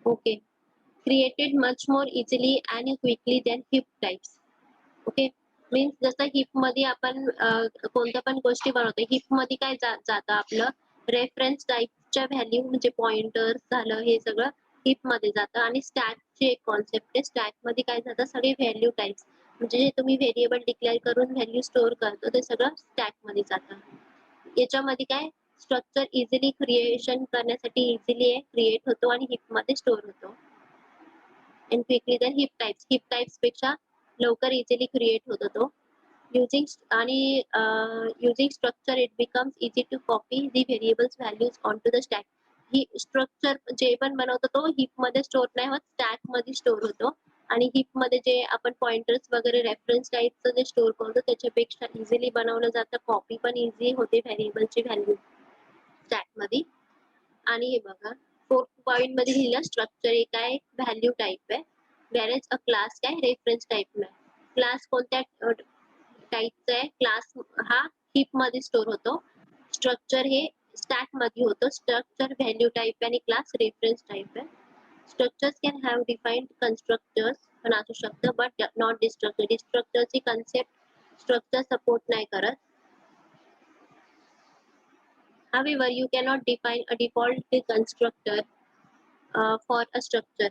Okay. Created much more easily and quickly than heap types. Okay. Means जसं हीपमध्ये आपण कोणत्या पण गोष्टी बनवतो. हीपमध्ये काय जातं आपलं रेफरन्स टाइपच्या व्हॅल्यू म्हणजे पॉइंटर्स झालं हे सगळं हीपमध्ये जातं आणि स्टॅकची एक कॉन्सेप्ट आहे. स्टॅकमध्ये काय जातं सगळे व्हॅल्यू टाइप्स म्हणजे जे तुम्ही व्हेरिएबल डिक्लेअर करून व्हॅल्यू स्टोअर करतो ते सगळं स्टॅकमध्ये जातं. याच्यामध्ये काय स्ट्रक्चर इझिली क्रिएशन करण्यासाठी इझिली क्रिएट होतो आणि हीपमध्ये स्टोअर होतो. And quickly than heap types. Heap types पेक्षा लवकर इझिली क्रिएट होतो तो. Using structure it becomes easy to copy the variables values on to the stack. ही स्ट्रक्चर जे पण बनवतो तो हीपमध्ये स्टोअर नाही होत, स्टॅकमध्ये स्टोअर होतो. आणि हीपमध्ये जे आपण पॉइंटर्स वगैरे रेफरन्स टाइपचं जे स्टोअर करतो त्याच्यापेक्षा इझिली बनवलं जातं. कॉपी पण इझी होते व्हेरिएबलची व्हॅल्यू स्टॅकमध्ये. आणि हे बघा 4th पॉइंट मध्ये लिहिलं स्ट्रक्चर एक आहे व्हॅल्यू टाइप आहे, व्हेरेज अ क्लास काय रेफरन्स टाइप नाही. क्लास कोणत्या टाइपचा आहे? क्लास हा हीप मध्ये स्टोअर होतो. स्ट्रक्चर हे स्टॅक मध्ये होतो. स्ट्रक्चर व्हॅल्यू टाइप आणि क्लास रेफरन्स टाइप आहे. Structures can have defined constructors पण असू शकतं बट नॉट डिस्ट्रक्टर. डिस्ट्रक्टरची कन्सेप्ट स्ट्रक्चर सपोर्ट नाही करत. However, you cannot define a default constructor for a structure.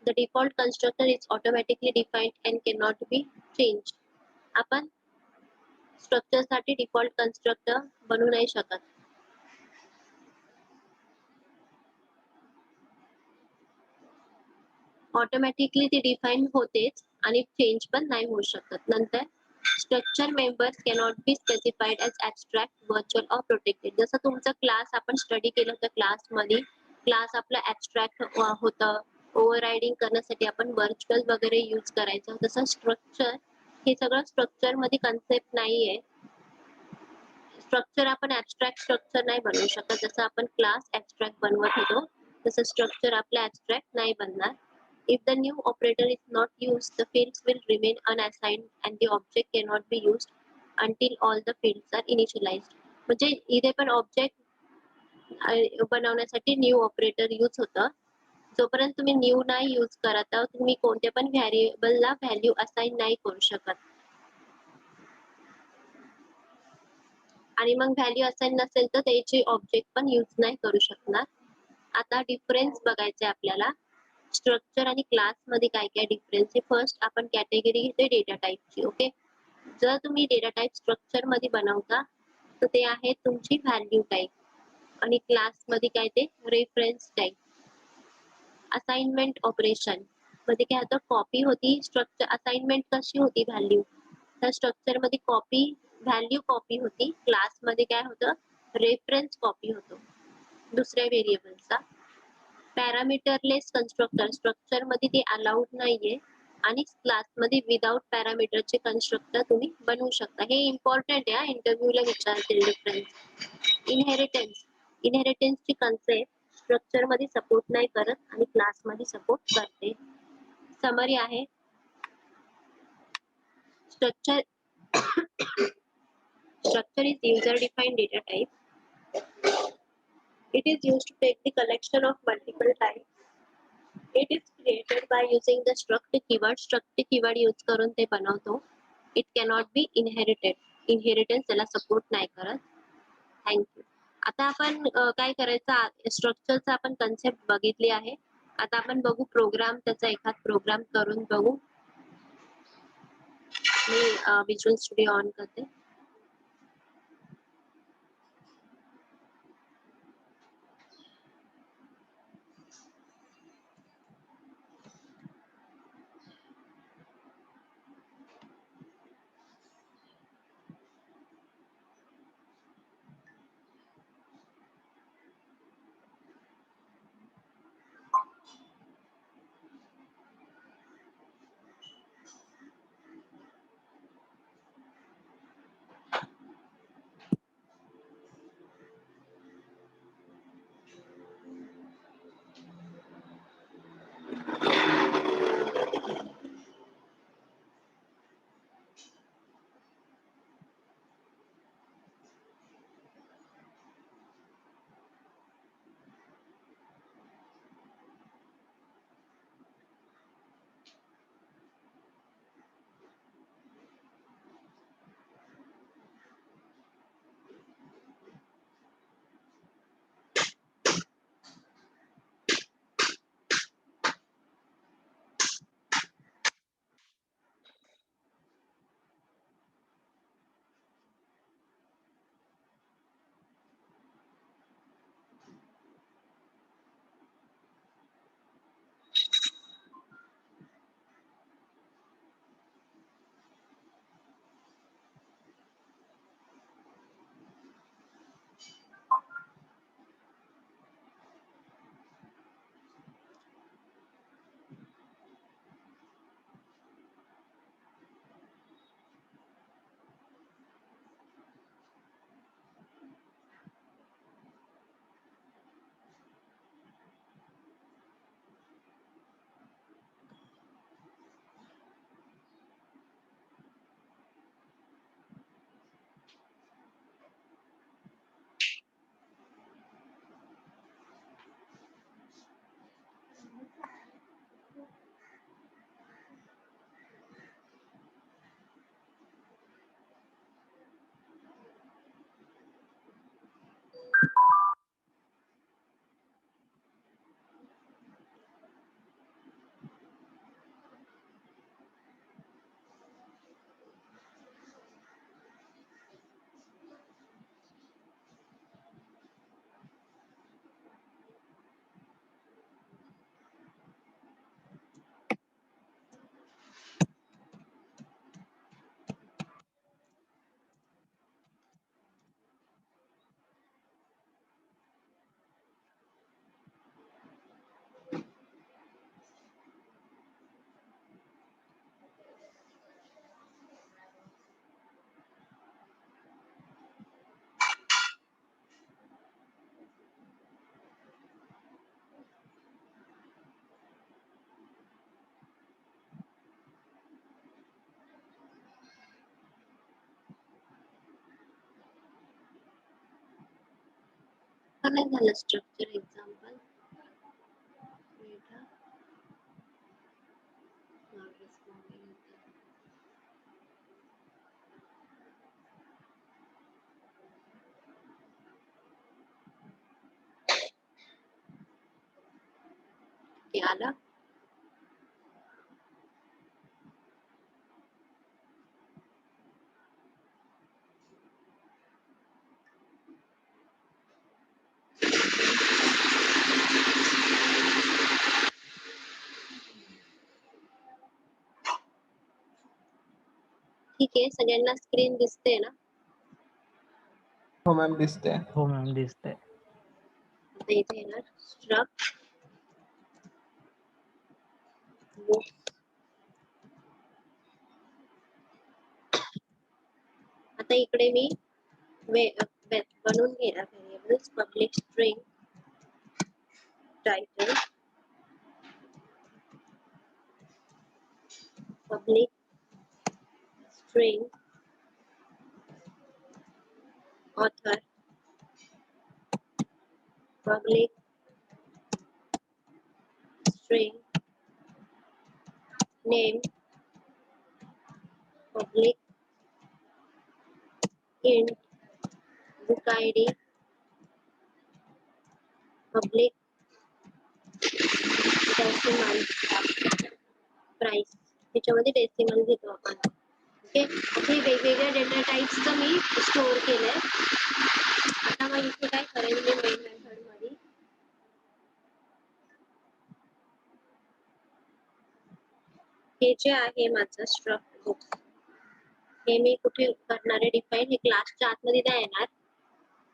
The default constructor is automatically defined and cannot be changed. आपण structure साठी default constructor बनवू नाही शकत. ऑटोमॅटिकली ती डिफाईन होतेच आणि चेंज पण नाही होऊ शकत. नंतर structure members cannot be specified as abstract, virtual or protected. जसं तुमचा क्लास आपण स्टडी केलं तर क्लासमध्ये क्लास आपला ॲब्स्ट्रॅक्ट होतं. ओव्हररायडिंग करण्यासाठी आपण व्हर्च्युअल वगैरे यूज करायचं. तसं स्ट्रक्चर हे सगळं स्ट्रक्चरमध्ये कन्सेप्ट नाही आहे. स्ट्रक्चर आपण ॲब्स्ट्रॅक्ट स्ट्रक्चर नाही बनवू शकत. जसं आपण क्लास ॲब्स्ट्रॅक्ट बनवत होतो तसं स्ट्रक्चर आपलं ॲब्स्ट्रॅक्ट नाही बनणार. If the new operator is not used, the fields will remain unassigned and the object cannot be used until all the fields are initialized. म्हणजे इथे पण ऑब्जेक्ट बनवण्यासाठी न्यू ऑपरेटर यूज होतं. जोपर्यंत तुम्ही न्यू नाही यूज करत आहात तुम्ही कोणत्या पण व्हेरिएबलला व्हॅल्यू असाइन नाही करू शकत. आणि मग व्हॅल्यू असाइन नसेल तर त्याची ऑब्जेक्ट पण यूज नाही करू शकणार. आता डिफरन्स बघायचा आपल्याला स्ट्रक्चर आणि क्लास मध्ये काय काय डिफरन्स आहे. फर्स्ट आपण कॅटेगरी घेतोय डेटा टाइपची. ओके. जर तुम्ही डेटा टाइप स्ट्रक्चर मध्ये बनवता तर ते आहे तुमची व्हॅल्यू टाइप आणि क्लास मध्ये काय ते रेफरन्स टाइप. असाइनमेंट ऑपरेशन मध्ये काय होतं कॉपी होती. स्ट्रक्चर असाइनमेंट कशी होती व्हॅल्यू तर स्ट्रक्चर मध्ये कॉपी व्हॅल्यू कॉपी होती. क्लास मध्ये काय होतं रेफरन्स कॉपी होतो दुसऱ्या व्हेरिएबलचा. पॅरामीटरलेस कन्स्ट्रक्टर स्ट्रक्चर मध्ये ते अलाउड नाहीये आणि क्लास मध्ये विदाउट पॅरामीटरचे कन्स्ट्रक्टर तुम्ही बनवू शकता. हे इम्पॉर्टंट आहे इंटरव्ह्यूला विचारतील डिफरन्स. इनहेरिटन्सची कन्सेप्ट स्ट्रक्चर मध्ये सपोर्ट नाही करत आणि क्लास मध्ये सपोर्ट करते. समरी आहे structure is user defined data type. It is used to take the collection of multiple types. It is created by using the struct keyword. Struct keyword use करून ते बनवतो. It cannot be inherited. Inheritance त्याला support नाही करत. Thank you. आता आपण काय करायचं स्ट्रक्चरचा आपण कन्सेप्ट बघितली आहे. आता आपण बघू प्रोग्राम त्याचा एखाद प्रोग्राम करून बघू. मी विज्युअल स्टुडिओ ऑन करते. का नाही झालं स्ट्रक्चर एक्झाम्पल आला ठीक आहे सगळ्यांना स्क्रीन दिसते ना हो मॅम दिसते. हो मॅम दिसतंय. आता इथे येणार स्ट्रक्ट आता इकडे मी बनवून घेणार variables public string title public string author public string name public int book id public decimal price त्याच्यामध्ये डेसिमल घेतो आपण ओके हे वेगवेगळ्या डेटा टाइप्सचं मी स्टोअर केलंय आता मग इथे काय करेल मी मेन मेथड मध्ये हे जे आहे माझं स्ट्रक्ट बुक हे मी कुठे करणार आहे डिफाईन हे क्लासच्या आतमध्ये नाही येणार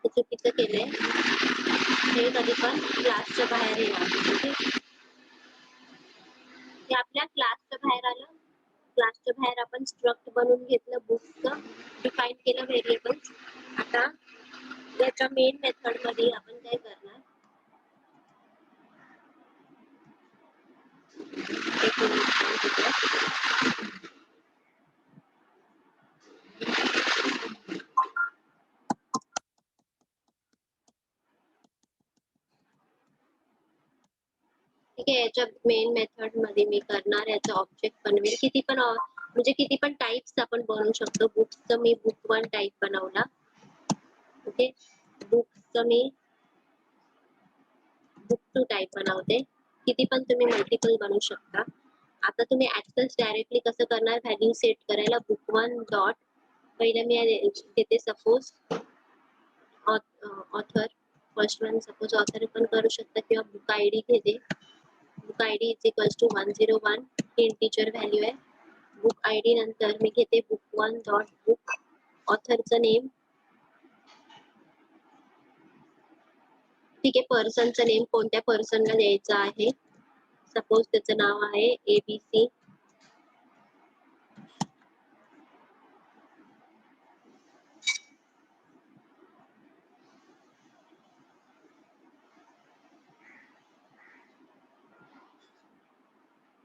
हे चुकीचं केलंय हे कधी पण क्लासच्या बाहेर येणार ओके ते आपल्या क्लासच्या बाहेर आलं क्लासच्या बाहेर आपण स्ट्रक्ट बनवून घेतलं बुकचं डिफाईन केलं व्हेरिएबल्स आता याच्या मेन मेथड मध्ये आपण काय करणार एक मिनिट ठीक आहे याच्या मेन मेथड मध्ये मी करणार याचा ऑब्जेक्ट बनवेल किती पण म्हणजे किती पण टाइप्स आपण बनवू शकतो बुक्सचं मी बुक 1 टाइप बनवला ओके बुक्सचं मी बुक 2 टाइप बनवते किती पण तुम्ही मल्टिपल बनवू शकता आता तुम्ही ऍक्सेस डायरेक्टली कसं करणार व्हॅल्यू सेट करायला बुक 1 डॉट पहिलं मी देते suppose author first one suppose author पण करू शकता किंवा बुक आयडी घेते book ID is equals to 101 ही इंटीजर व्हॅल्यू आहे बुक आयडी नंतर मी घेते बुक 1 डॉट बुक ऑथरचं नेम ठीक आहे पर्सनचं नेम कोणत्या पर्सनला द्यायचं आहे सपोज त्याचं नाव आहे ABC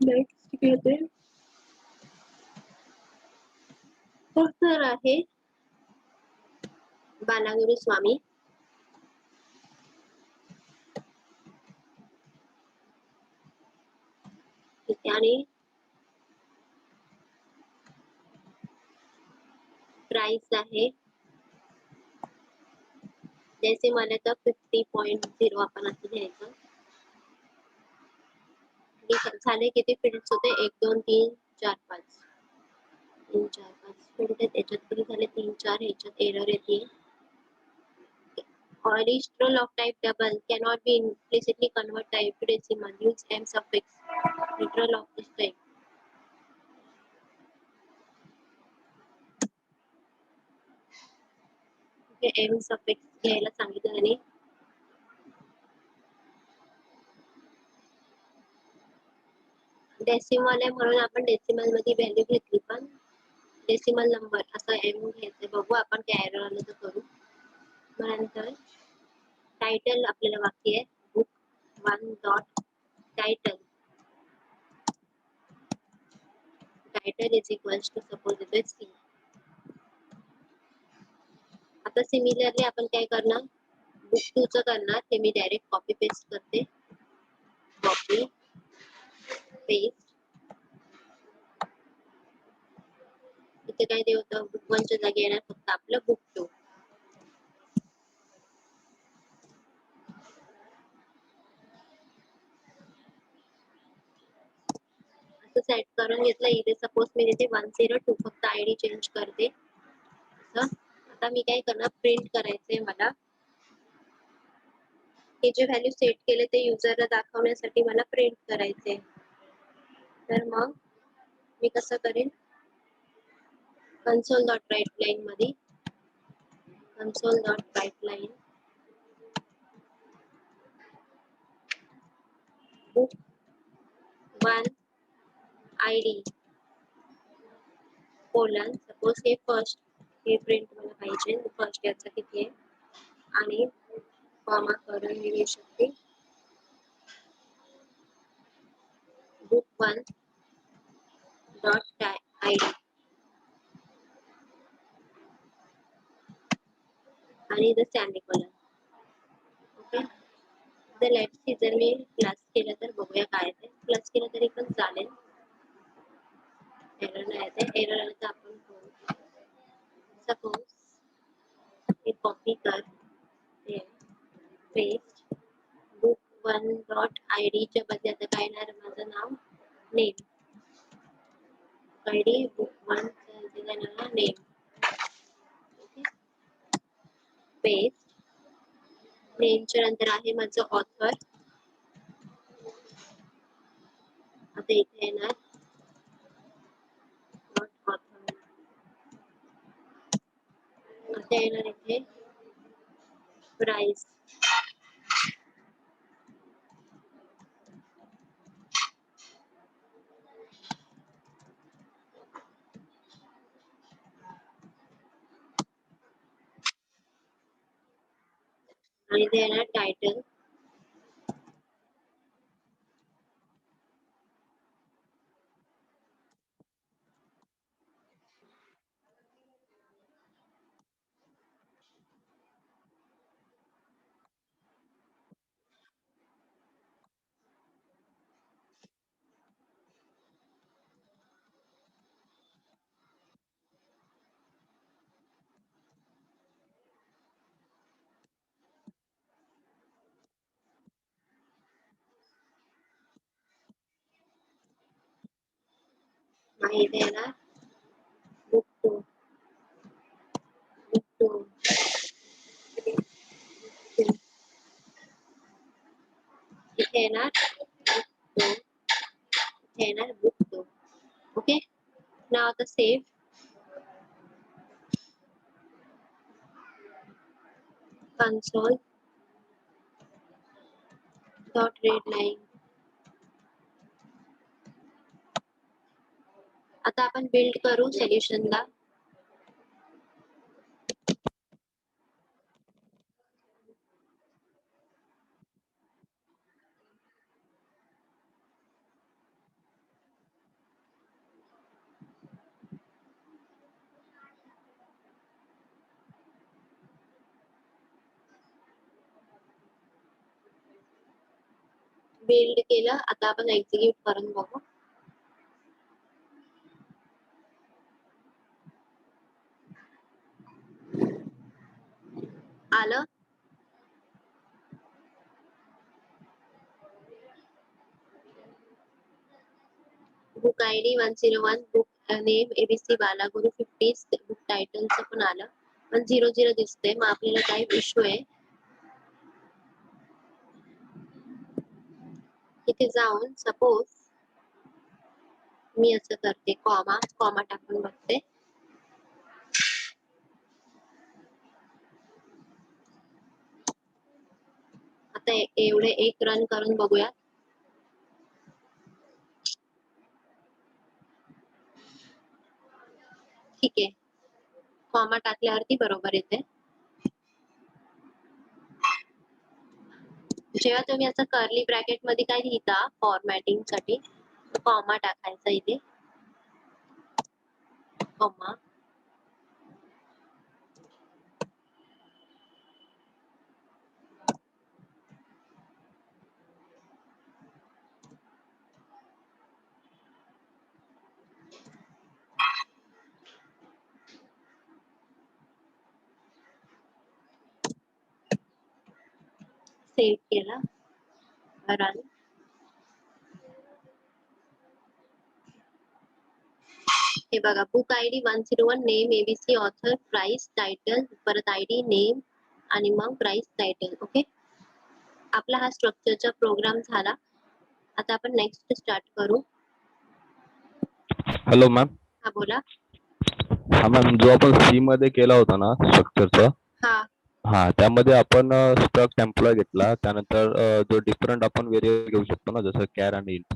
नेक्स्ट घेते ऑथर आहे बालागुरु स्वामी ठीक आहे आणि प्राइस आहे जैसे मला तर 50.0 आपण असं घ्यायचं झाले किती फील्ड्स होते 1 2 3 4 5 3 4 5 फील्ड आहेत याच्यात तरी झाले 3 4 ह्याच्यात एरर येते Original of type double cannot be implicitly convert type to decimal. Use m suffix. Literal of this type. Okay, m suffix घ्यायला सांगितलं त्याने डेसिमल आहे म्हणून आपण डेसिमल मध्ये व्हॅल्यू घेतली पण डेसिमल नंबर असं m घ्यायचं बघू आपण काय एरर आलं तर करू नंतर टायटल आपल्याला वाक्य आहे book 1 dot title title is equals to suppose it is C आता सिमिलरली आपण काय करणार बुक 2 चं करणार ते मी डायरेक्ट कॉपी पेस्ट करते. Copy paste. इथे काय ते होतं बुक 1 च्या जागी येणार फक्त आपलं बुक 2. असं सेट करून घेतलं. इथे सपोज मी तिथे 102 फक्त आयडी चेंज करते. आता मी काय करणार प्रिंट करायचंय मला. हे जे व्हॅल्यू सेट केले ते युजरला दाखवण्यासाठी मला प्रिंट करायचे. तर मग मी कसं करेन console.writeline मध्ये console.writeline book 1 id colon suppose हे फर्स्ट हे प्रिंट मला पाहिजे फर्स्ट याचा किती आहे आणि कॉमा करून मी लिहू शकते book 1 dot id आणि इथं सेमिकोलन. ओके. तर लेट्स सी जर मी प्लस केलं तर बघूया काय ते प्लस केलं तरी पण चालेल. एरर नाही येते. एरर आलं तर आपण सपोज हे कॉपी कर हे पेस्ट बुक 1 डॉट id च्या बदले आता काय येणार माझं नाव नेम id बुक 1 चं येणार नेम. ओके. पेस्ट नेमच्या नंतर आहे माझं ऑथर. आता इथे येणार नॉट ऑथर. आता येणार इथे प्राइस. आणि इथे येणार टायटल. आणि इथे येणार बुक 2 बुक 2 इथे येणार बुक 2 इथे येणार बुक 2. ओके. नाव आता सेव्ह console dot readline. आता आपण बिल्ड करू सोल्युशनला. बिल्ड केलं. आता आपण एक्झिक्यूट करून बघू. आलं. Book ID 101 book name ABC Balaguru 50 book टायटलचं पण आलं पण 00 दिसतंय. मग आपल्याला काय इश्यू आहे इथे जाऊन सपोज मी असं करते कॉमा कॉमा टाकून बघते. आता एवढे एक रन करून बघूया. ठीक आहे. कॉमा टाकल्यावरती बरोबर येते. जेव्हा तुम्ही असं कर्ली ब्रॅकेट मध्ये काय लिहिता फॉर्मॅटिंग साठी कॉमा टाकायचा इथे कॉमा सेव्ह केला. रन. हे बघा, book ID 101, name ABC, author, price, title, परत आयडी, नेम आणि मग प्राइस, टायटल. ओके, आपला हा स्ट्रक्चरचा प्रोग्राम झाला. आता आपण नेक्स्ट स्टार्ट करू. Hello ma'am. हा बोला. हा मॅम, जो आपण सी मध्ये केला होता ना स्ट्रक्चरचा, हा हा त्यामध्ये आपण स्ट्रक्ट एम्प्लॉय घेतला. त्यानंतर जो डिफरंट आपण व्हेरिएबल घेऊ शकतो ना, जसं कॅर आणि इंट.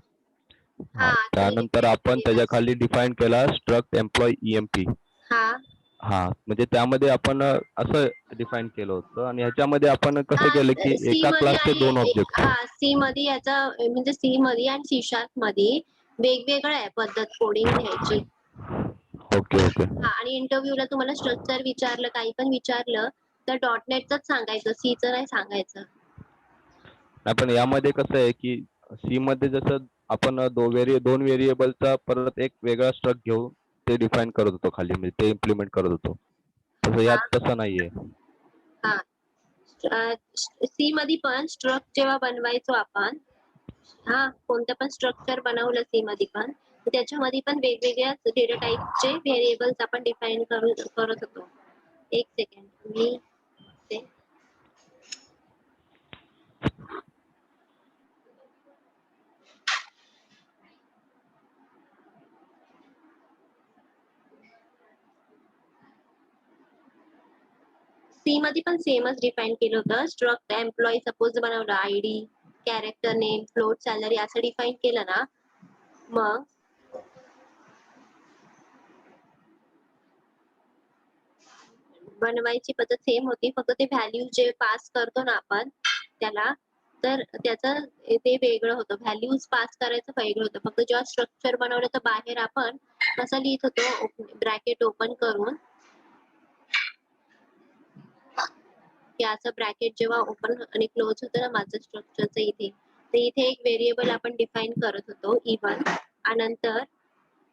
हा हा, तो त्यानंतर इथे आपण त्याच्या खाली डिफाईन केला स्ट्रक्ट एम्प्लॉय ईएमपी. हा हा, म्हणजे त्यामध्ये आपण असं डिफाईन केलं होतं. आणि ह्याच्यामध्ये आपण कसं केलं की सी एका मध्ये क्लासचे दोन आणि ऑब्जेक्ट. हा सी मध्ये याचा म्हणजे सी मध्ये आणि सी शार्प मध्ये वेगवेगळं आहे पद्धत कोडिंग लिहायची. Okay okay. हा, आणि इंटरव्ह्यूला तुम्हाला स्ट्रक्चर विचारलं, काही पण विचारलं तर .NETच सांगायचं, सीचं नाही सांगायचं. नाही, पण यामध्ये कसं आहे की सी मध्ये जसं आपण दोन व्हेरिएबलचा परत एक वेगळा स्ट्रक्ट घेऊन ते डिफाईन करत होतो खाली, म्हणजे ते इम्प्लिमेंट करत होतो. तसं यात तसं नाहीये. हा, सी मध्ये पण स्ट्रक्ट जेव्हा बनवायचो आपण, हा कोणतं पण स्ट्रक्चर बनवलं सी मध्ये पण, तर त्याच्यामध्ये पण वेगवेगळ्या डेटा टाईपचे व्हेरिएबल्स आपण डिफाईन करत होतो. एक सेकंड मी ते सी मध्ये पण सेमच डिफाईन केलं होतं. स्ट्रक्ट एम्प्लॉई सपोज बनवलं, ID, character name, float, salary असं डिफाईन केलं ना, मग बनवायची पद्धत सेम होती. फक्त ते व्हॅल्यू जे पास करतो ना आपण त्याला, तर त्याचं ते वेगळं होतं. व्हॅल्यूज पास करायचं वेगळं होतं. फक्त जेव्हा स्ट्रक्चर बनवलं तर बाहेर आपण कसं लिहित होतो, ब्रॅकेट ओपन करून, याचं ब्रॅकेट जेव्हा ओपन आणि क्लोज होतं ना माझं स्ट्रक्चरचं इथे, तर इथे एक व्हेरिएबल आपण डिफाईन करत होतो E1, आणि नंतर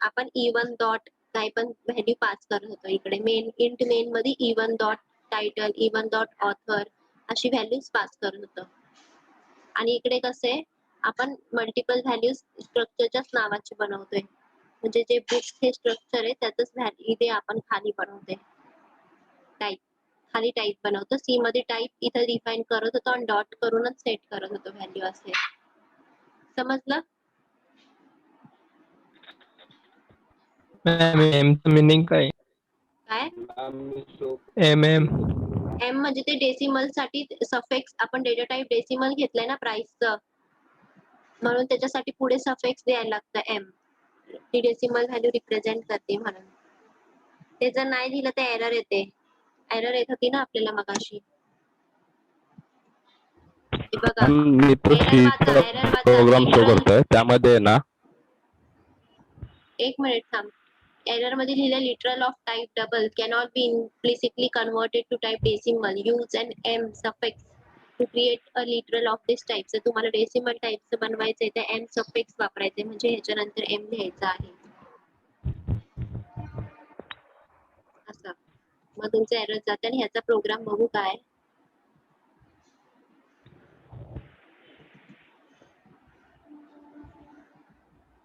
आपण E1 डॉट काही पण व्हॅल्यू पास करत होतो. इकडे मेन इंट मेन मध्ये E1 dot title, E1 dot author अशी व्हॅल्यूज पास करत होतो. आणि इकडे कसे आपण मल्टिपल व्हॅल्यूज स्ट्रक्चरच्याच नावाचे बनवतोय. म्हणजे जे बुक्स हे स्ट्रक्चर आहे त्यातच व्हॅल्यू इथे आपण खाली बनवतोय. टाईप खाली टाईप बनवतो. सी मध्ये टाईप इथे डिफाईन करत होतो आणि डॉट करूनच सेट करत होतो व्हॅल्यू असे. समजलं? एमचं मिनिंग काय? काय? एम एम म्हणजे ते डेसिमल साठी सफिक्स, आपण डेटा टाईप डेसिमल घेतलंय ना प्राइसचं, म्हणून त्याच्यासाठी पुढे सफिक्स द्यायला लागतं एम. ती डेसिमल व्हॅल्यू रिप्रेझेंट करते म्हणून. ते जर नाही दिलं तर एरर येते. एरर येत होती ना आपल्याला मगाशी. हे बघा, मी तो एरर वाचा, एरर वाचा. प्रोग्राम शो लिटरल करतोय त्यामध्ये ना, एक मिनिट थांब. एरर मध्ये लिहिलं literal of type double cannot be implicitly converted to type decimal. Use an M suffix to create a literal of this type. जर तुम्हाला डेसिमल टाइपचं बनवायचंय तर एम सफिक्स वापरायचे, म्हणजे ह्याच्यानंतर एम लिहायचं आहे असं. मग तुमचं एरर जातं. आणि ह्याचा प्रोग्राम बघू काय.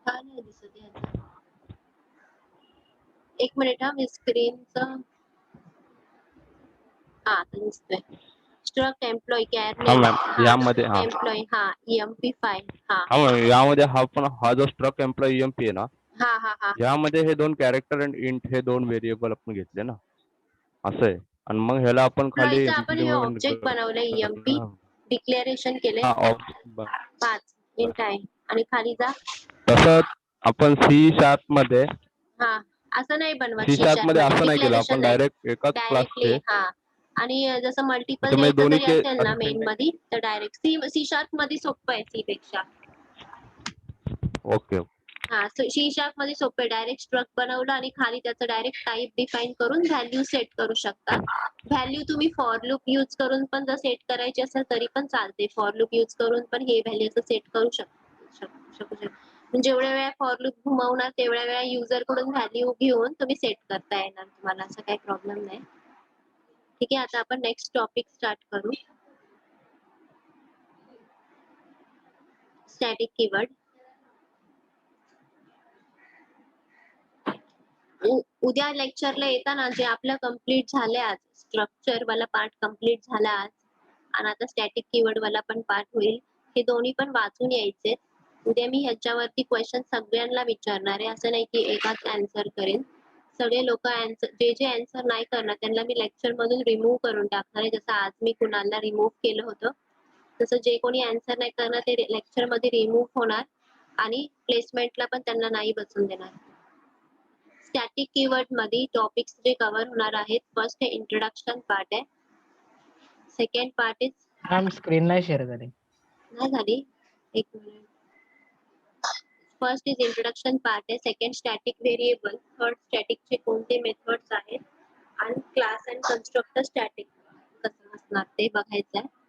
का नाही दिसत ह्याचं? एक मिनिट हा, मी स्क्रीनचं हा आता दिसतोय. स्ट्रक्ट एम्प्लॉय कॅर हा नेम, मॅम, हा यामध्ये हा एम्प्लॉय, हा EMP फाईल, हा हा मॅम, यामध्ये हा जो स्ट्रक्ट एम्प्लॉय ईएमपी आहे ना, हा हा हा यामध्ये हे दोन कॅरेक्टर आणि इंट हे दोन व्हेरिएबल आपण घेतले ना, असं आहे. आणि मग ह्याला आपण खाली एम्प्लॉयचं आपण हे इम्प्लिमेंट ऑब्जेक्ट बनवलंय EMP, डिक्लेरेशन केले हा 5 इंट आहे. आणि खाली जा. तसंच आपण सी शार्प मध्ये असं नाही बनवत. सी सी शार्प शार्प मध्ये मध्ये असं नाही केलं डिक्लेरेशन आपण, नाही, डायरेक्ट एकाच डायरेक्टली. क्लासचे आणि जसं मल्टिपल त्याच्यामध्ये द्यायचं जरी दोन्हीचे असेल ना मेन मध्ये, तर डायरेक्ट सी शार्प मध्ये सोपं आहे सी पेक्षा. ओके. सी शार्प मध्ये सोपं, डायरेक्ट स्ट्रक्ट बनवलं आणि खाली त्याचं डायरेक्ट टाईप डिफाईन करून व्हॅल्यू सेट करू शकता. व्हॅल्यू तुम्ही फॉर लूप यूज करून पण जर सेट करायची असेल तरी पण चालते. फॉर लूप यूज करून पण हे व्हॅल्यू सेट करू शकता. जेवढ्या वेळा फॉर लूप घुमवणार तेवढ्या वेळा युजर कडून व्हॅल्यू घेऊन तुम्ही सेट करता येणार तुम्हाला, असं काही प्रॉब्लेम नाही. ठीक आहे, आता आपण नेक्स्ट टॉपिक स्टार्ट करू. Static keyword. उद्या लेक्चरला येताना जे आपलं कम्प्लीट झाले आज, स्ट्रक्चर वाला पार्ट कम्प्लीट झाला आज आणि आता स्टॅटिक कीवर्ड वाला पण पार्ट होईल. हे दोन्ही पण वाचून यायचे. उद्या मी ह्याच्यावरती क्वेश्चन सगळ्यांना विचारणार आहे, असं नाही की एकाच आन्सर करेन. सगळे लोक जे आन्सर नाही करणार त्यांना मी लेक्चर मधून रिमूव्ह करून टाकणार आहे. जसं आज मी कुणाला रिमूव्ह केलं होतं तसं जे कोणी आन्सर नाही करणार ते लेक्चर मध्ये रिमूव्ह होणार आणि प्लेसमेंटला पण त्यांना नाही बसून देणार. स्टॅटिक कीवर्ड मध्ये टॉपिक्स जे कव्हर होणार आहेत, फर्स्ट हे इंट्रोडक्शन पार्ट आहे. Second part is ma'am screen नाही शेअर झाली. नाही झाली, एक minute. First is introduction part आहे. Second static variable. थर्ड स्टॅटिकचे कोणते मेथड्स आहेत आणि क्लास अँड कन्स्ट्रक्टर स्टॅटिक कसं असणार ते बघायचं आहे.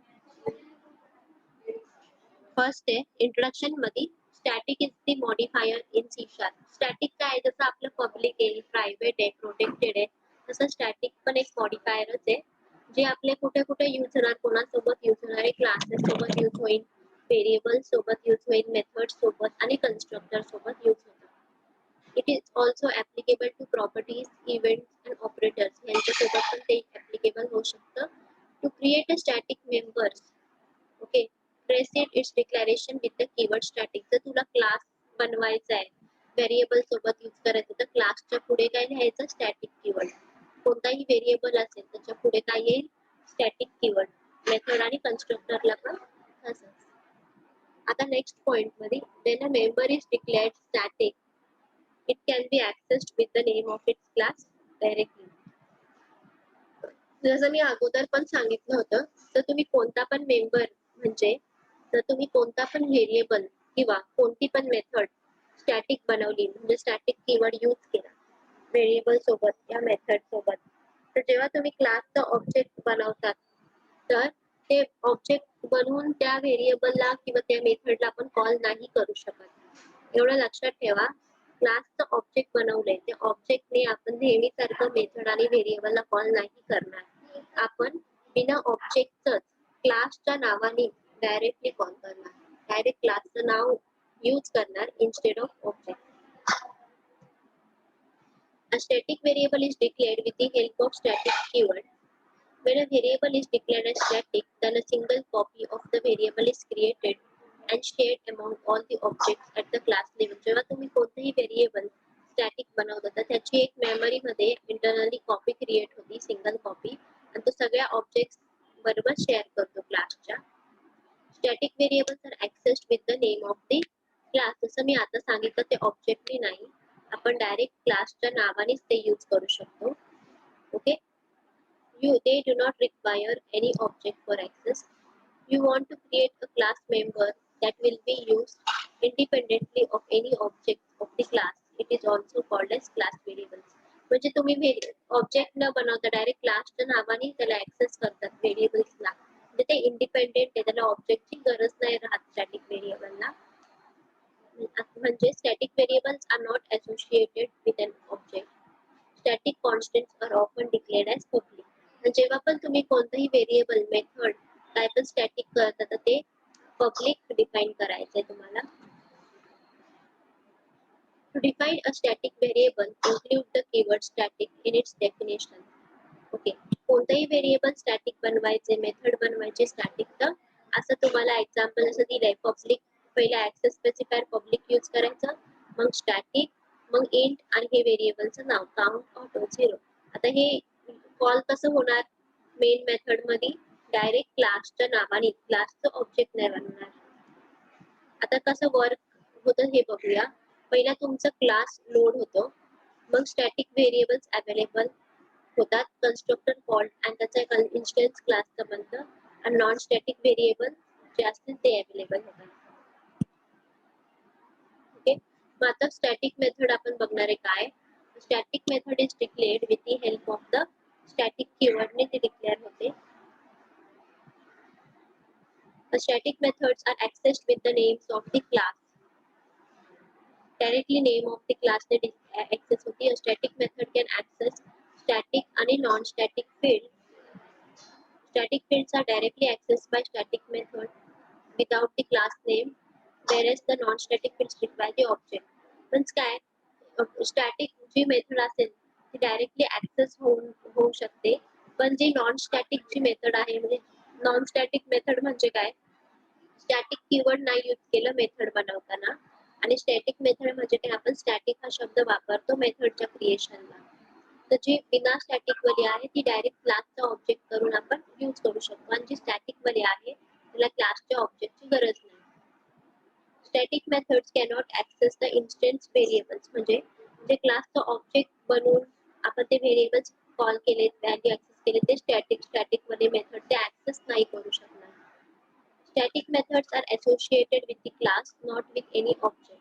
फर्स्ट आहे इंट्रोडक्शन मध्ये static is the modifier in C sharp. Static काय, जसं आपलं पब्लिक आहे, प्रायव्हेट आहे, प्रोटेक्टेड आहे, तसं स्टॅटिक पण एक मॉडिफायरच आहे जे आपले कुठे कुठे यूज होणार, कोणासोबत यूज होणार आहे, क्लासेस सोबत यूज होईल, व्हेरिएबल सोबत यूज होईल, मेथड सोबत आणि कन्स्ट्रक्टर सोबत यूज होईल. It is also applicable to properties, events and operators यांच्यासोबत पण ते ऍप्लिकेबल होऊ शकतं. To create a static members, okay, preceded its declaration with the keyword static. जर तुला क्लास बनवायचा आहे, व्हेरिएबल सोबत यूज करायचं, तर क्लासच्या पुढे काय लिहायचं, स्टॅटिक कीवर्ड. कोणताही व्हेरिएबल असेल त्याच्या पुढे काय येईल, स्टॅटिक कीवर्ड. मेथड आणि कन्स्ट्रक्टरला पण असंच. आता नेक्स्ट पॉइंट मध्ये, when a member is declared static, it can be accessed with the name of its class directly. जसं मी अगोदर पण सांगितलं होतं, तर तुम्ही कोणता पण मेंबर म्हणजे जर तुम्ही कोणता पण व्हेरिएबल किंवा कोणती पण मेथड स्टॅटिक बनवली, म्हणजे स्टॅटिक कीवर्ड यूज केला व्हेरिएबल सोबत या मेथड सोबत, तर जेव्हा तुम्ही क्लासचा ऑब्जेक्ट बनवतात तर ते ऑब्जेक्ट बनवून त्या व्हेरिएबलला किंवा त्या मेथडला आपण कॉल नाही करू शकत. एवढं लक्षात ठेवा, क्लासचं ऑब्जेक्ट बनवलंय त्या ऑब्जेक्टने आपण नेहमीसारखं मेथड आणि व्हेरिएबलला कॉल नाही करणार. आपण बिना ऑब्जेक्टच क्लासच्या नावाने डायरेक्टली कॉल करणार, डायरेक्ट क्लासचं नाव यूज करणार instead of object. A static variable is declared with the help of static keyword. When a variable is declared as static, then a single copy of the variable is created and shared among all the objects at the class level. जेव्हा तुम्ही कोणतेही variable static बनवता तर त्याची एक memory मध्ये internally copy create होती, single copy, आणि तो सगळ्या ऑब्जेक्ट्स बरोबर शेअर करतो क्लासच्या. Static variables are accessed with the name of the class. जसं मी आता सांगितलं ते ऑब्जेक्टली नाही, आपण डायरेक्ट क्लासच्या नावानेच ते यूज करू शकतो. Okay, they do not require any object for access. You want to create a class member that will be used independently of any object of the class. It is also called as class variables. म्हणजे तुम्ही object न बनवता direct क्लासच्या नावाने त्याला access करतात व्हेरिएबल्सला, म्हणजे ते इंडिपेंडेंट आहे, त्याला ऑब्जेक्टची गरज नाही राहत स्टॅटिक व्हेरिएबलला. म्हणजे static variables are not associated with an object. Static constants are often declared as public. जेव्हा पण तुम्ही कोणतंही व्हेरिएबल मेथड काय पण स्टॅटिक करता तर ते पब्लिक डिफाइन करायचंय तुम्हाला. To define a static variable, include the keyword static in its definition. Okay, कोणतंही व्हेरिएबल स्टॅटिक बनवायचे, मेथड बनवायचे स्टॅटिक, तर असं तुम्हाला एक्झाम्पल असं दिलंय, पब्लिक पहिला ऍक्सेस स्पेसिफायर पब्लिक यूज करायचं, मग स्टॅटिक, मग इंट आणि हे व्हेरिएबलचं नाव काउंट ऑटो 0. आता हे कॉल कसं होणार मेन मेथड मध्ये, डायरेक्ट क्लासच्या नावाने, क्लासचं ऑब्जेक्ट नाही बनवणार. आता कसं वर्क होतं हे बघूया. पहिला तुमचा क्लास लोड होतो, मग स्टॅटिक व्हेरिएबल्स अवेलेबल होतात, कन्स्ट्रक्टर कॉल्ड आणि त्याचा एक इन्स्टन्स क्लासचा बनतं, आणि नॉन स्टॅटिक व्हेरिएबल जे असतील ते अवेलेबल होतात. ओके, मग आता स्टॅटिक मेथड आपण बघणार आहे काय. Static method is declared with the help of the static कीवर्डने ते डिक्लेअर होते. The static methods are accessed with the names of the class. Directly name of the class ने access होती. A static method can access static आणि non-static field. Static fields are directly accessed by static method without the class name. whereas the non-static will stick by the object. पण काय static जी method असेल ती directly access होऊ शकते, पण जी non static जी method आहे म्हणजे नॉन स्टॅटिक मेथड म्हणजे काय, स्टॅटिक कीवर्ड नाही यूज केलं मेथड बनवताना, आणि स्टॅटिक मेथड म्हणजे काय, आपण स्टॅटिक हा शब्द वापरतो मेथडच्या क्रिएशनला. तर जी बिना स्टॅटिक वाली आहे ती डायरेक्ट क्लासचा ऑब्जेक्ट करून आपण यूज करू शकतो, आणि जी स्टॅटिक वाली आहे त्याला क्लासच्या ऑब्जेक्टची गरज नाही. Static methods cannot access the instance variables, म्हणजे जे क्लासचं ऑब्जेक्ट बनवून आपण ते व्हेरिएबल्स कॉल केले, व्हॅल्यू ऍक्सेस केले, ते स्टॅटिक वाले मेथड ते ऍक्सेस नाही करू शकणार. Static methods are associated with the class, not with any object.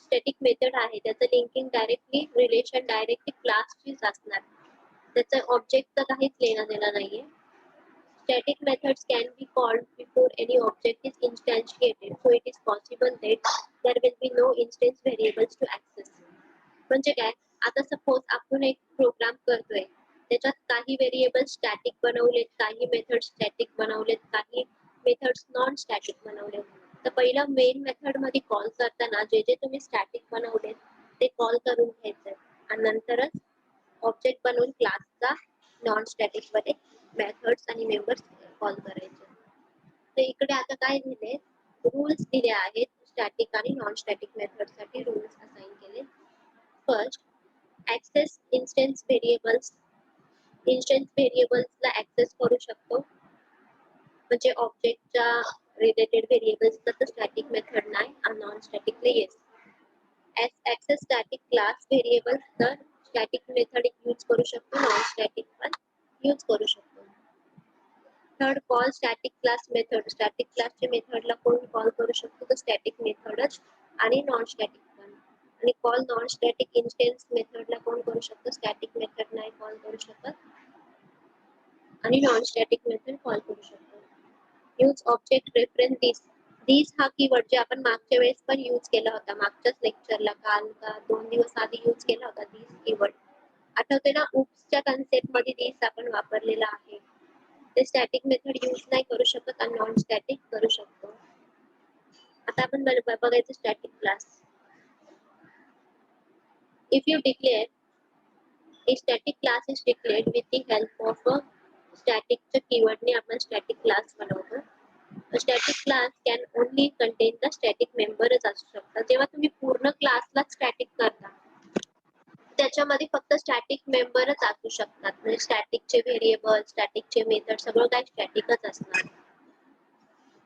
Static method आहे त्याचं लिंकिंग डायरेक्टली रिलेशन डायरेक्टली क्लासचीच असणार, त्याचं ऑब्जेक्टचं काहीच लेणं देणं नाहीये. Static methods can be called before any object is instantiated, so it is possible that there will be no instance variables to access. म्हणजे काय, आता सपोज आपण एक प्रोग्राम करतोय, त्याच्यात काही व्हेरिएबल स्टॅटिक बनवलेत, काही मेथड स्टॅटिक बनवलेत, काही मेथड्स नॉन स्टॅटिक बनवलेत. तर पहिलं मेन मेथड मध्ये कॉल करताना जे जे तुम्ही स्टॅटिक बनवलेत ते कॉल करून घ्यायचंय, आणि नंतरच ऑब्जेक्ट बनवून क्लासचा नॉन स्टॅटिक मध्ये मेथड्स आणि मेंबर्स कॉल करायचे. तर इकडे आता काय दिले, रूल्स दिले आहेत स्टॅटिक आणि नॉन स्टॅटिक मेथड साठी रूल्स असाइन केले. First, access instance variables. Instance व्हेरिएबल्सला ऍक्सेस करू शकतो, म्हणजे ऑब्जेक्टच्या रिलेटेड व्हेरिएबल्स तर स्टॅटिक मेथड नाही आणि नॉन स्टॅटिकला yes. Access static class variables तर स्टॅटिक मेथड यूज करू शकतो, नॉन स्टॅटिक पण यूज करू शकतो. Third, call static class method. Static क्लासच्या मेथडला कोण कॉल करू शकतो, तर स्टॅटिक मेथडच आणि नॉन स्टॅटिक पण. आणि कॉल नॉन स्टॅटिक इन्स्टन्स मेथडला कोण करू शकतो, स्टॅटिक मेथड नाही कॉल करू शकत आणि नॉन स्टॅटिक मेथड कॉल करू शकतो. यूज ऑब्जेक्ट रेफरन्स दिस हा कीवर्ड जे आपण मागच्या वेळेस पण यूज केला होता, मागच्याच लेक्चरला काल का 2 दिवस आधी यूज केला होता दिस कीवर्ड. आठवते ना, उप्सच्या कन्सेप्ट मध्ये दिस आपण वापरलेला आहे. ते स्टॅटिक मेथड यूज नाही करू शकत आणि नॉन स्टॅटिक करू शकतो. आता आपण बघायचं static class. If you declare a static class is declared with the help of a static कीवर्डने आपण स्टॅटिक क्लास बनवतो. Static class can only contain the static मेंबरच असू शकतात. जेव्हा तुम्ही पूर्ण क्लासला स्टॅटिक करता त्याच्यामध्ये फक्त स्टॅटिक मेंबरच असू शकतात, म्हणजे स्टॅटिकचे व्हेरिएबल, स्टॅटिकचे मेथड सगळं काय स्टॅटिकच असणार.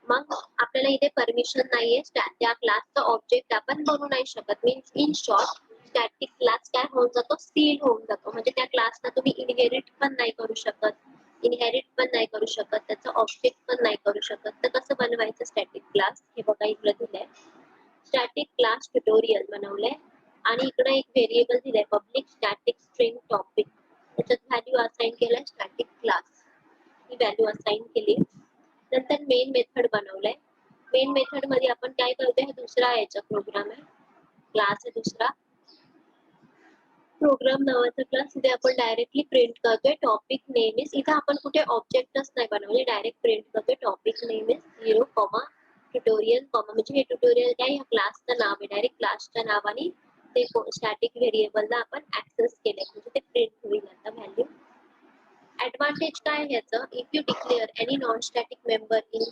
मग आपल्याला इथे परमिशन नाहीये, त्या क्लासचा ऑब्जेक्ट आपण बनवू नाही शकत. Means in short, static class काय होऊन जातो, सील होऊन जातो, म्हणजे त्या क्लासला तुम्ही इनहेरिट पण नाही करू शकत, त्याचा ऑब्जेक्ट पण नाही करू शकत. तर कसं बनवायचं स्टॅटिक क्लास, हे बघा इकडे दिलंय. स्टॅटिक क्लास ट्युटोरियल बनवलंय आणि इकडे एक व्हेरिएबल दिलाय पब्लिक स्टॅटिक स्ट्रिंग टॉपिक, त्याच्यात व्हॅल्यू असाइन केलाय स्टॅटिक क्लास, ही व्हॅल्यू असाइन केली. नंतर मेन मेथड बनवलंय. मेन मेथड मध्ये आपण काय करतोय, हा दुसरा याचा प्रोग्राम आहे, क्लास आहे दुसरा. प्रोग्राम नावाचा क्लास इथे आपण डायरेक्टली प्रिंट करतोय टॉपिक नेम इज. इथे आपण कुठे ऑब्जेक्टच नाही बनवले, डायरेक्ट प्रिंट करतोय टॉपिक नेम इज 0, ट्युटोरियल, म्हणजे हे ट्युटोरियल काय, ह्या क्लासचं नाव आहे, डायरेक्ट क्लासच्या नावाने ते स्टॅटिक व्हेरिएबलला आपण ऍक्सेस केलंय, म्हणजे ते प्रिंट होईल आता व्हॅल्यू. Advantage काय आहे याचं, if you declare any non-static member in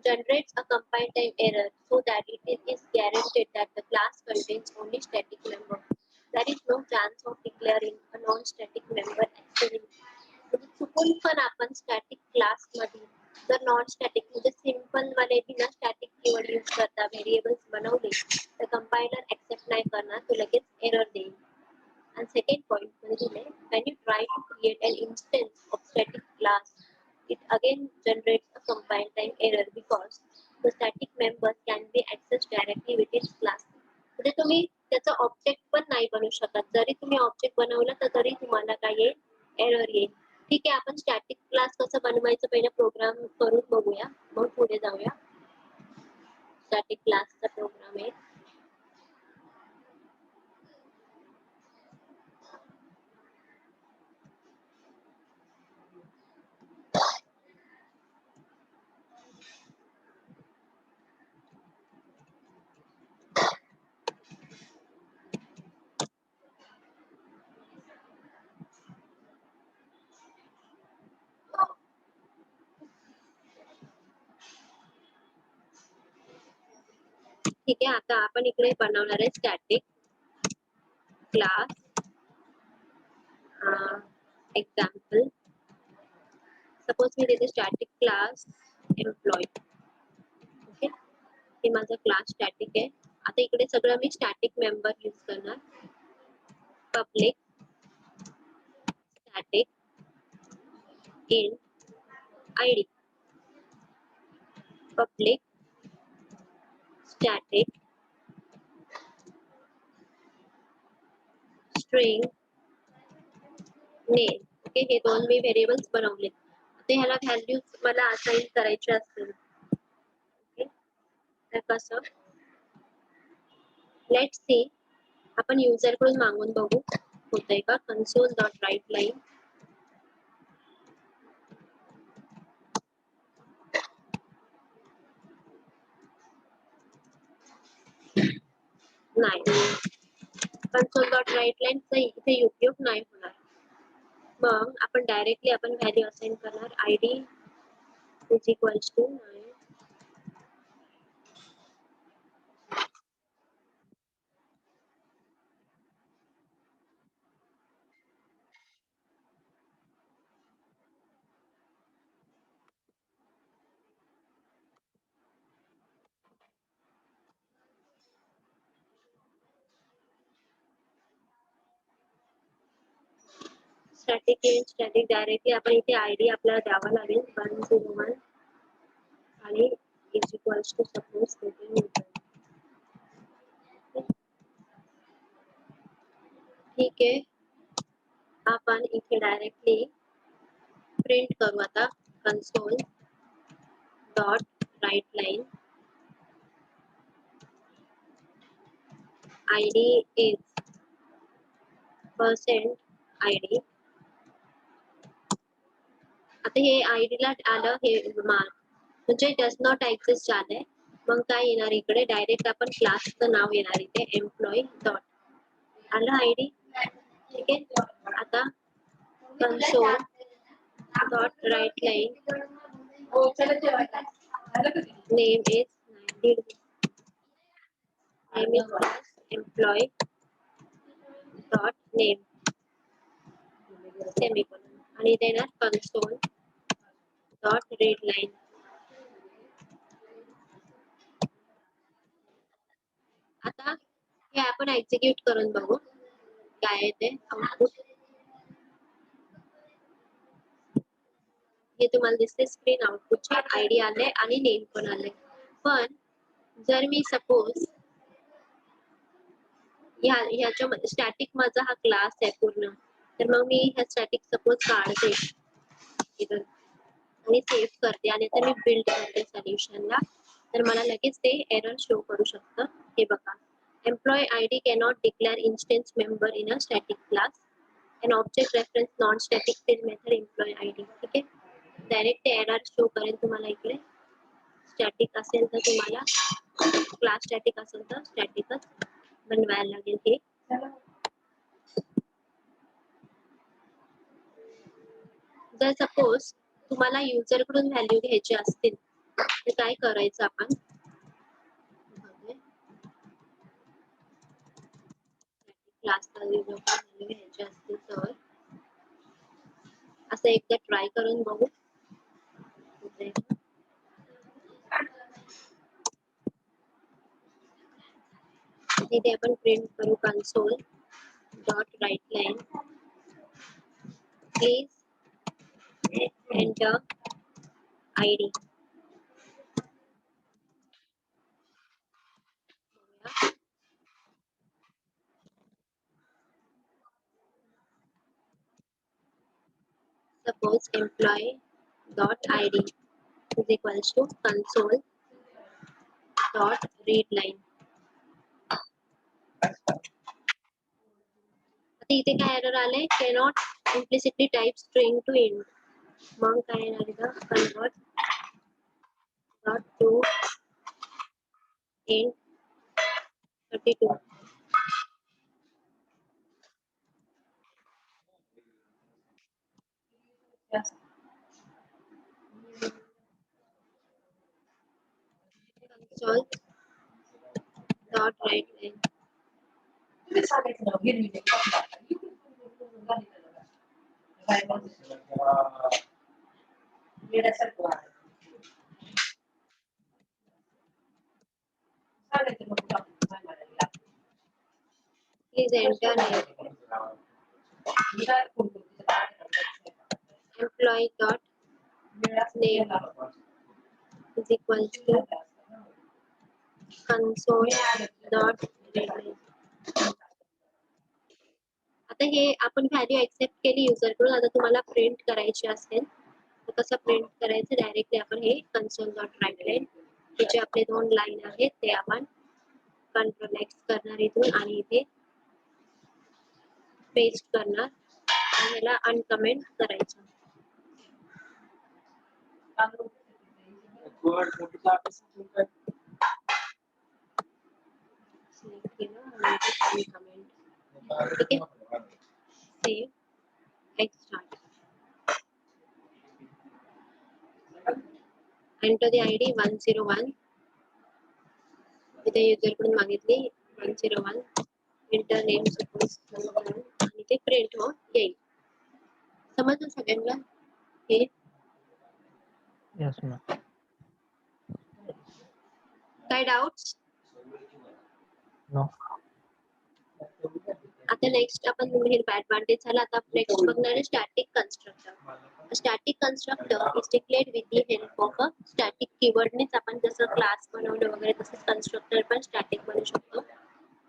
generates a compile time error so that it is guaranteed that the class contains only static member. There is no chance of declaring a non-static member accidentally. म्हणजे चुकून पण आपण static class मध्ये जर non static म्हणजे simple वाले बिना static keyword use करता व्हेरिएबल्स बनवले तर कंपायलर ऍक्सेप्ट नाही करणार, तो लगेच एरर देईल. And second point, when you try to create an instance of static class, it again generates a compile time error because the static members can be accessed directly within class. म्हणजे तुम्ही त्याचा object पण नाही बनवू शकत, जरी तुम्ही object बनवला तर तरी तुम्हाला काय येईल, एरर येईल. ठीक आहे, आपण स्टॅटिक क्लास कसं बनवायचं पहिला प्रोग्राम करून बघूया, मग पुढे जाऊया. स्टॅटिक क्लासचा प्रोग्राम आहे. ठीक आहे. आता आपण इकडे बनवणार आहे स्टॅटिक क्लास एक्झाम्पल. सपोज मी देते स्टॅटिक क्लास एम्प्लॉय. ओके, हे माझा क्लास स्टॅटिक आहे. आता इकडे सगळं मी स्टॅटिक मेंबर यूज करणार. Public static in ID, public static string name. Okay, हे दोन मी व्हेरिएबल्स बनवले. आता ह्याला व्हॅल्यूज मला असाइन करायचे असतील. ओके, तर कसं, लेट्स सी, आपण युजर कडून मागून बघू होतंय का. कन्सोल डॉट राईट लाईन नाही, कन्सोल डॉट राईट लाईनचा इथे उपयोग नाही होणार. मग आपण डायरेक्टली आपण व्हॅल्यू असाइन करणार. ID is equals to 9. Static in static directly आपण इथे आयडी आपल्याला द्यावा लागेल 101 आणि इज इक्वल्स टू सपोज ठीक आहे. आपण इथे डायरेक्टली प्रिंट करू आता console dot write line ID is percent ID. आता हे आयडी ला आलं हे म्हणजे डज नॉट एक्झिस्ट आलंय. मग काय येणार इकडे, डायरेक्ट आपण क्लासचं नाव येणार इथे एम्प्लॉई डॉट. आलं आयडी. ठीक आहे. आता console dot write line name is employee dot name semicolon आणि देणार कन्सोल डॉट रीड लाईन. आता हे आपण एक्झिक्यूट करून बघू काय आहे ते आउटपुट. हे तुम्हाला दिसते स्क्रीन आउटपुटचे आयडी आले आणि नेम पण आले. पण जर मी सपोज ह्याच्यामध्ये स्टॅटिक माझा हा क्लास आहे पूर्ण, तर मग मी ह्या स्टॅटिक सपोज काढते इथं आणि सेव्ह करते आणि तर मी बिल्ड करते सोल्युशनला, तर मला लगेच ते एरर शो करू शकतं. हे बघा, employee ID cannot declare instance member in a static class an object reference non static field method employee id. ठीक आहे, डायरेक्ट ते एरर शो करेल तुम्हाला. इकडे स्टॅटिक असेल तर तुम्हाला क्लास स्टॅटिक असेल तर स्टॅटिकच बनवायला लागेल. हे जर सपोज तुम्हाला युजर कडून व्हॅल्यू घ्यायची असतील तर काय करायचं आपण, क्लासला व्हॅल्यू घ्यायची असतील तर असं एकदा ट्राय करून बघू. इथे आपण प्रिंट करू console dot write line please enter ID. Suppose employee dot id is equals to console dot read line. आता इथे काय एरर आले, cannot implicitly type string to int. मग काय येणार इथं, convert dot to int 32. console dot right line. Please enter name. Employee dot name is equal to console dot readline. आता हे आपण व्हॅल्यू एक्सेप्ट केली युजर कडून. आता तुम्हाला प्रिंट करायची असेल तर कसं प्रिंट करायचं, डायरेक्टली आपण हे कन्सोल डॉट राईट लाईन हे जे आपले 2 लाईन आहेत ते आपण कंट्रोल एक्स करणार इथून आणि इथे पेस्ट करणार आणि ह्याला अनकमेंट करायचं. सिलेक्ट केलं आणि अनकमेंट. ठीक आहे, save extract. Enter the ID 101. इथे युजर कडून मागितली 101. एंटर नेम सपोज आणि ते प्रिंट होऊन येईल. समजलं सगळ्यांना हे? Yes ma'am. काय डाउट्स? नो. आता नेक्स्ट आपण ऍडव्हान्टेज झाला. आता नेक्स्ट बघणार आहे static constructor. Static constructor is declared with the help of a static कीवर्डनेच आपण जसं क्लास बनवलं वगैरे तसंच कन्स्ट्रक्टर पण स्टॅटिक बनवू शकतो.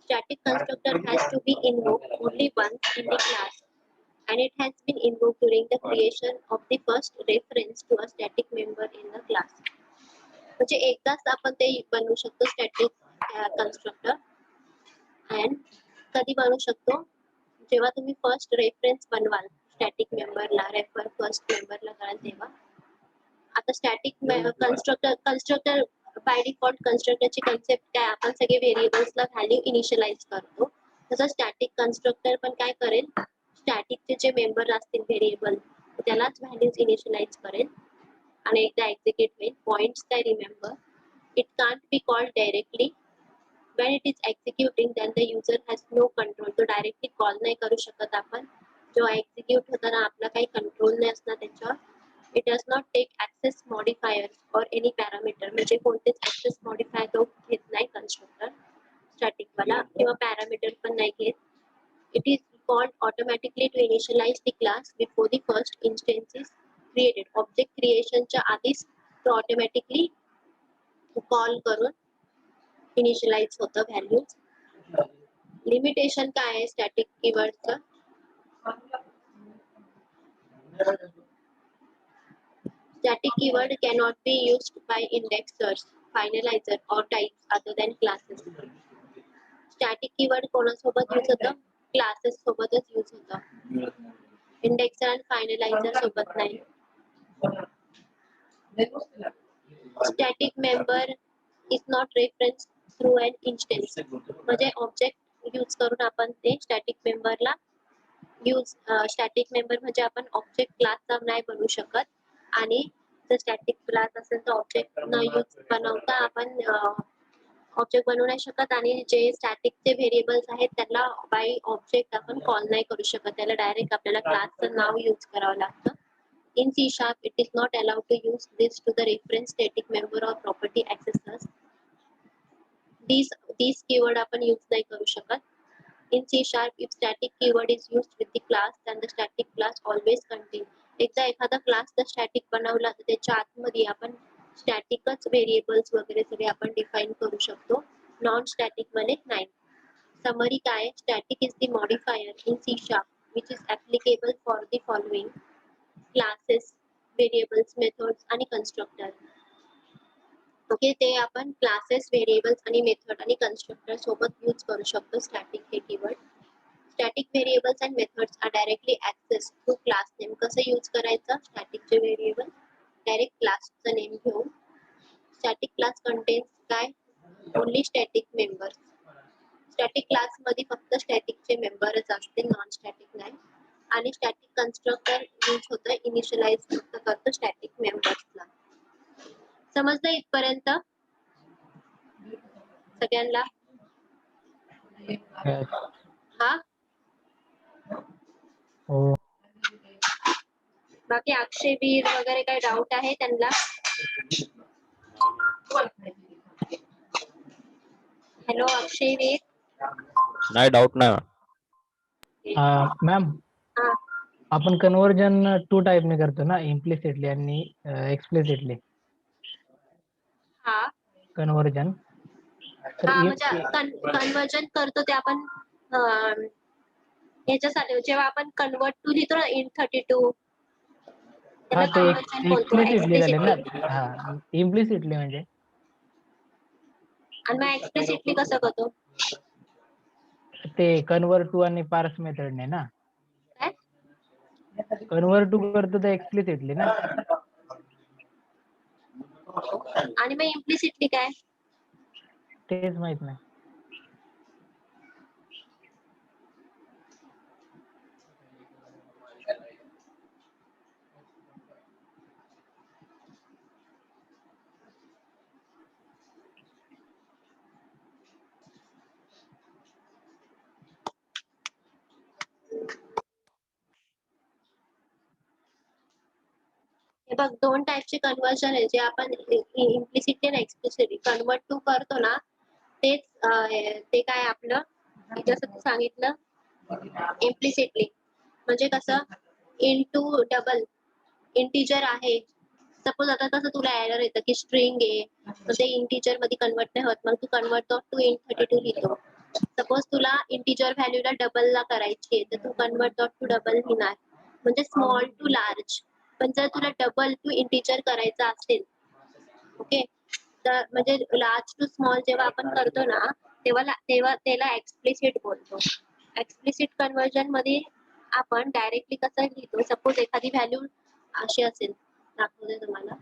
Static constructor has to be invoked only once in the class and it has been invoked during the creation of the first reference to a static member in the class. म्हणजे एकदाच आपण ते बनवू शकतो static constructor. And कधी बनवू शकतो? जेव्हा तुम्ही फर्स्ट रेफरन्स बनवाल स्टॅटिक मेंबरला, रेफर फर्स्ट मेंबरला कराल तेव्हा. आता स्टॅटिक कन्स्ट्रक्टर बाय डिफॉल्ट कन्स्ट्रक्टरची कन्सेप्ट काय, आपण सगळे व्हेरिएबल्सला व्हॅल्यू इनिशियलाइज करतो. तसं स्टॅटिक कन्स्ट्रक्टर पण काय करेल, स्टॅटिकचे जे मेंबर असतील व्हेरिएबल त्यालाच व्हॅल्यूज इनिशियलाइज करेल आणि एकदा एक्झिक्यूट होईल. पॉइंट्स काय remember, it can't be called directly. when it is executing then the user has no control. तो डायरेक्टली कॉल नाही करू शकत आपण. जेव्हा एक्झिक्यूट होताना आपला काही कंट्रोल नाही असणार त्याच्यावर. It does not take access modifiers or any parameter. म्हणजे कोणतेच access modifier तो घेत नाही कन्स्ट्रक्टर स्टॅटिक वाला किंवा पॅरामीटर पण नाही घेत. It is called automatically to initialize the class before the first instance is created. Object creation च्या आधीच तो ऑटोमॅटिकली कॉल करून इनिशियलाइज होतं व्हॅल्यूज. लिमिटेशन काय आहे static कीवर्डचं? Static keyword cannot be used by indexers, finalizer or types other than classes. Static keyword कोणासोबत use होतं? Classes सोबतच यूज होतं. इंडेक्सर आणि फायनलायझर सोबत नाही. Static member is not referenced through an instance. म्हणजे ऑब्जेक्ट यूज करून आपण ते स्टॅटिक मेंबरला स्टॅटिक मेंबर म्हणजे आपण ऑब्जेक्ट क्लासचा नाही बनवू शकत. आणि जर स्टॅटिक क्लास असेल तर ऑब्जेक्ट न यूज बनवता आपण ऑब्जेक्ट बनवू नाही शकत. आणि जे स्टॅटिकचे व्हेरिएबल्स आहेत त्यांना बाय ऑब्जेक्ट आपण कॉल नाही करू शकत. त्याला डायरेक्ट आपल्याला क्लासचं नाव यूज करावं लागतं. In C Sharp, it is not allowed to use this to the reference static member or property accessors. These keyword आपण यूज नाही करू शकत. In C Sharp, if static keyword is used with the class, then the static class always contains. एकदा एखादा class जर static बनवला तर त्याच्या आतमध्ये आपण स्टॅटिकच व्हेरिएबल्स वगैरे सगळे आपण डिफाइन करू शकतो, नॉन स्टॅटिक मध्ये नाही. समरी काय, static is the modifier in C Sharp which is applicable for the following classes, variables, methods आणि constructor. ओके, ते आपण क्लासेस, व्हेरिएबल्स आणि मेथड आणि कन्स्ट्रक्टर सोबत यूज करू शकतो स्टॅटिक हे keyword. Static variables and methods are directly access to class name. कसं यूज करायचं स्टॅटिकचे व्हेरिएबल, डायरेक्ट क्लासचं नेम घेऊन. स्टॅटिक क्लास कंटेन्स काय, only static members. Static class मध्ये फक्त स्टॅटिकचे मेंबरच असतील, नॉन स्टॅटिक नाही. आणि स्टॅटिक कन्स्ट्रक्टर यूज होतं इनिशियलाइज फक्त करतो स्टॅटिक मेंबर्सला. समजलं इथपर्यंत सगळ्यांना? Yes. हा हो. बाकी अक्षय वीर वगैरे काही डाऊट आहे त्यांना? हॅलो अक्षय वीर. नाही, डाऊट नाही. मॅम, हा आपण कन्वर्जन 2 टाईपने करतो ना, इम्प्लिसिटली आणि एक्सप्लिसिटली हा कन्वर्जन. तर हा म्हणजे कन्वर्जन करतो ते आपण ह्याच्यासाठी जेव्हा आपण कन्वर्ट टू लिहितो ना इन 32 हा, त्याला ते कन्वर्जन बोलतो एक्सप्लिसिटली झाले ना. एक्सप्लिसिटली. हा, इम्प्लिसिटली म्हणजे आणि मग एक्सप्लिसिटली कसं करतो? ते कन्वर्ट टू आणि पार्स मेथडने ना. काय? कन्वर्ट टू करतो ते एक्सप्लिसिटली ना. आणि मग इम्प्लिसिटली काय? तेच माहित नाही. हे बघ, दोन टाईपचे कन्वर्जन आहे जे आपण इम्प्लिसिटली आणि एक्सप्लिसिटली कन्वर्ट टू करतो ना. तेच ते काय आपलं जसं तू सांगितलं इम्प्लिसिटली म्हणजे कसं इंटू डबल इंटिजर आहे. सपोज आता कसं तुला एरर येतं की स्ट्रिंग आहे मग ते इंटिजर मध्ये कन्वर्ट नाही होत, मग तू कन्वर्ट टू इन 32 लिहितो. सपोज तुला इंटिजर व्हॅल्यूला डबल ला करायची आहे तर तू कन्वर्ट टू डबल लिहिणार म्हणजे स्मॉल टू लार्ज. पण जर तुला डबल टू इंटिजर करायचा असेल ओके तर म्हणजे लार्ज टू स्मॉल जेव्हा आपण करतो ना तेव्हा त्याला एक्सप्लिसिट बोलतो. एक्सप्लिसिट कन्वर्जन मध्ये आपण डायरेक्टली कसं लिहितो, सपोज एखादी व्हॅल्यू अशी असेल, दाखवते तुम्हाला.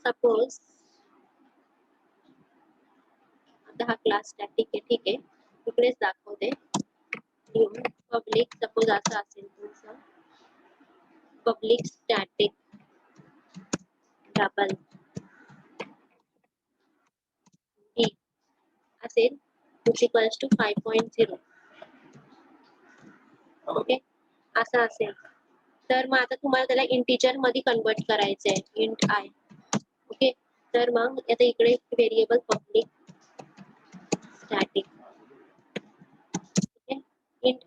सपोज आता हा क्लास स्टॅटिक आहे, ठीक आहे, इकडेच दाखवते. पब्लिक सपोज असं असेल तुमचं पब्लिक स्टॅटिक डबल ई असेल which equals to 5.0 ओके असं असेल तर मग आता तुम्हाला त्याला इंटिजर मध्ये कन्वर्ट करायचं आहे इंट आय. ओके तर मग आता इकडे variable public static int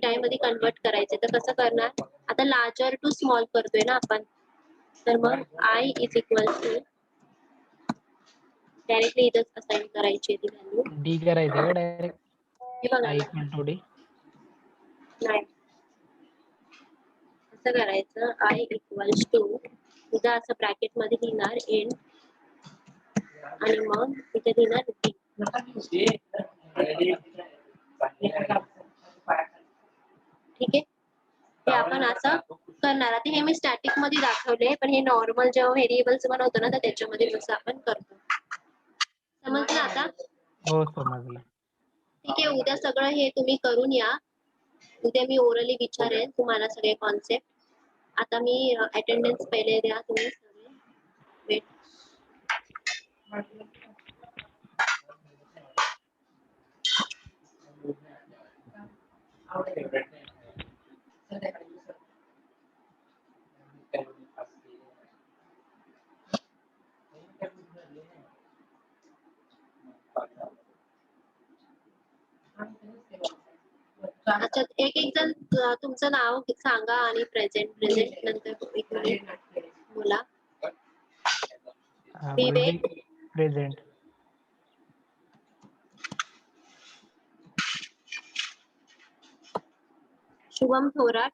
I मध्ये कन्वर्ट करायचे तर कसं करणार? आता लार्जर टू स्मॉल करतोय ना आपण, तर मग I is equal to directly इथंच असाइन करायची ती व्हॅल्यू. डी करायचं का डायरेक्ट? हे बघा आय ना. Equal to D. नाही असं करायचं आय इक्वल्स टू इथं असं ब्रॅकेट मध्ये लिहिणार इन आणि मग इथे लिहिणार डी. ठीक आहे, हे आपण असं करणार. आता हे मी स्टॅटिक मध्ये दाखवले पण हे नॉर्मल जेव्हा व्हेरिएबल्स बनवतो ना तर त्याच्यामध्ये जसं आपण करतो. समजलं आता? हो, समजलं. ठीक आहे, उद्या सगळं हे तुम्ही करून या. उद्या मी ओरली विचारेन तुम्हाला सगळे कॉन्सेप्ट. आता मी अटेंडन्स पहिले द्या तुम्ही सगळे. वेट. अच्छा, एक एक जण तुमचं नाव सांगा आणि प्रेझेंट नंतर एक मिनिट बोला. विवेक प्रेझेंट. शुभम थोरात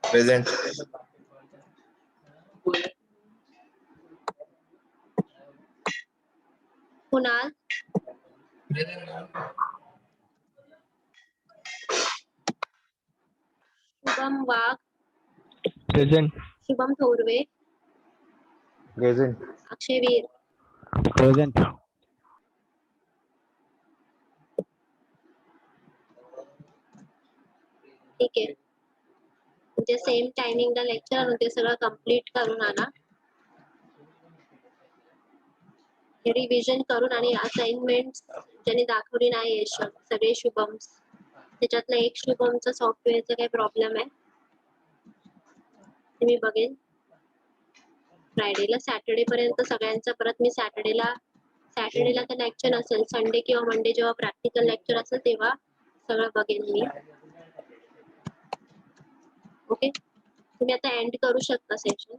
प्रेझेंट. कुणाल शुभम वाघ प्रेझेंट. शुभम थोरवे प्रेझेंट. अक्षय वीर प्रेझेंट. ठीक आहे. म्हणजे सेम टायमिंगला लेक्चर आणि ते सगळं कम्प्लीट करून आणा. रिव्हिजन करून आणि असाइनमेंट ज्यांनी दाखवली नाही यश सगळे शुभम त्याच्यातलं एक शुभमचा सॉफ्टवेअरचा काही प्रॉब्लेम आहे ते मी बघेन फ्रायडेला सॅटर्डे पर्यंत सगळ्यांचा परत मी सॅटर्डेला तर लेक्चर नसेल संडे किंवा मंडे जेव्हा प्रॅक्टिकल लेक्चर असेल तेव्हा सगळं बघेन मी ओके तुम्ही आता एंड करू शकता सेशन